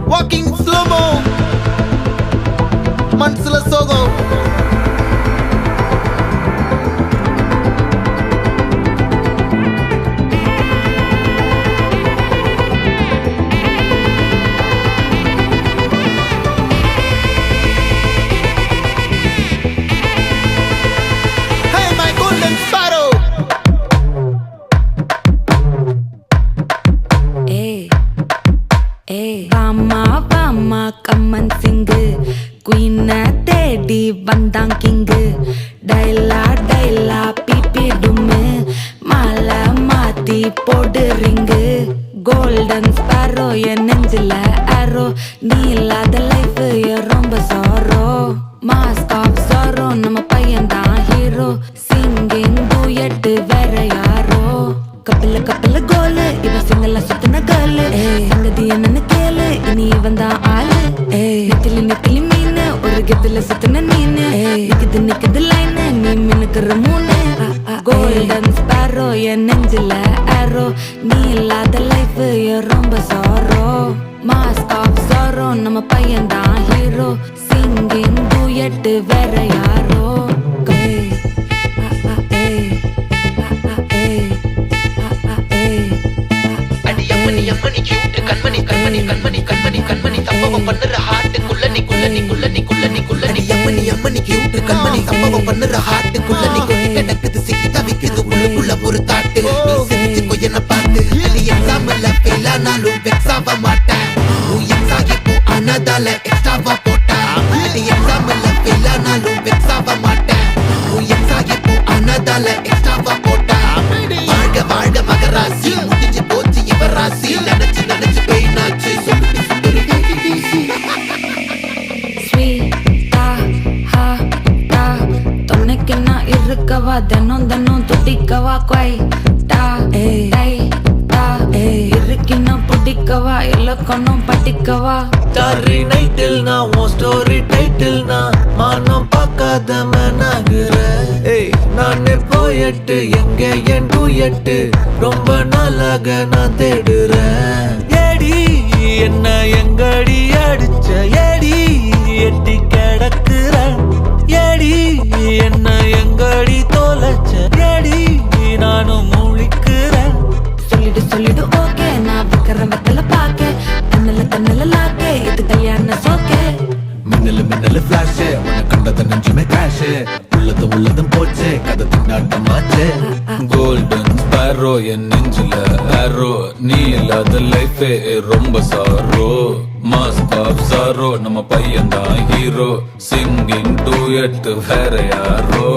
Walking slow-mo, Mansula Sogo. Hey, my golden sparrow. வாமா கம்மன் சிங்கு குயின தேடி வந்தான் கிங்கு டைலா பிபி டும்மு மாலை மாத்தி போடு ரிங்கு கோல்டன் ஸ்பாரோ என் நெஞ்சில ஆரோ நீ இல்லாத லைஃப் ரொம்ப சாரோ மாஸ்க் ஆஃப் சாரோ நம்ம பையன் தான் ஹீரோ சிங்கிங் டூயட் வேற யாரோ கப்பல கோலு இவ சிங்கல சுத்தின கேளு சங்கதி என்னன்னு கேளு இனி இவன் தான் ஆளு நெத்திலி மீனு ஒரு கெத்துல சுத்தின நீனு நிக்குது லைனு நீ மினுக்குற மூணு கோல்டன் ஸ்பாரோ என் நெஞ்சில ஆரோ நீ இல்லாத லைஃப் ரொம்ப சாரோ மாஸ்க் ஆஃப் சாரோ நம்ம பையன் தான் ஹீரோ சிங்கிங் டூயட் வேற யாரோ அம்மணி கியூட் கண்மணி சம்பவம் பண்ணுற ஹார்ட்டுக்குள்ள நீ அம்மணி கியூட் கண்மணி சம்பவம் பண்ணுற ஹார்ட்டுக்குள்ள நீ கொட்டி கிடக்குது சிக்கி தவிக்குது உள்ளுக்குள்ள ஒரு தாட்டு நீ சிரிச்சுக்கோ என்ன பார்த்து நீ எக்ஸாம்ல ஃபெயில் ஆனாலும் வெக்ஸ் ஆக மாட்டேன் நீ எக்ஸ் ஆகி போ ஆனதால எக்ஸ்ட்ராவா போட்டா நீ எக்ஸாம்ல ஃபெயில் ஆனாலும் வெக்ஸ் ஆக மாட்டேன் நீ எக்ஸ் ஆகி போ ஆனதால எக்ஸ்ட்ராவா போட்டா வாழ்க மகராசி முடிஞ்சு போச்சு இவ ராசி நினைச்சு பெயினாச்சு துணைக்கு நான் இருக்கவா தினம் துடிக்கவா குவைட்டா இருக்கினா பிடிக்கவா இலக்கணம் படிக்கவா ஸ்டாரி நைட்டில் நான் உன் ஸ்டோரி டைட்டில் நான் மானம் பார்க்காத மனாகுற நானே போயட்டு எங்க என் டூயட்டு ரொம்ப நாளாக நான் தேடுறேன் ஏடி என்ன எங்கடி அடிச்ச ஏடி எட்டி கிடக்குற ஏடி என்ன எங்கடி தோலைச்ச ஏடி நானும் முழிக்கிறேன் சொல்லிடு ஓகே நான் வைக்கிற வெத்தல பாக்க தன்னல லாக்கே இது கல்யாண சோக்கே மின்னலு ஃபிளாஷ் உன்னை கண்டத நெஞ்சுமே கிராஷ் உள்ளதும் போச்சு கதை திண்டாட்டமாச்சு கோல்டன் ஸ்பாரோ என் நெஞ்சில ஆரோ நீ இல்லாத லைஃபே ரொம்ப சாரோ மாஸ்க் ஆஃப் சாரோ நம்ம பையன் தான் ஹீரோ சிங்கிங் டூயட் வேற யாரோ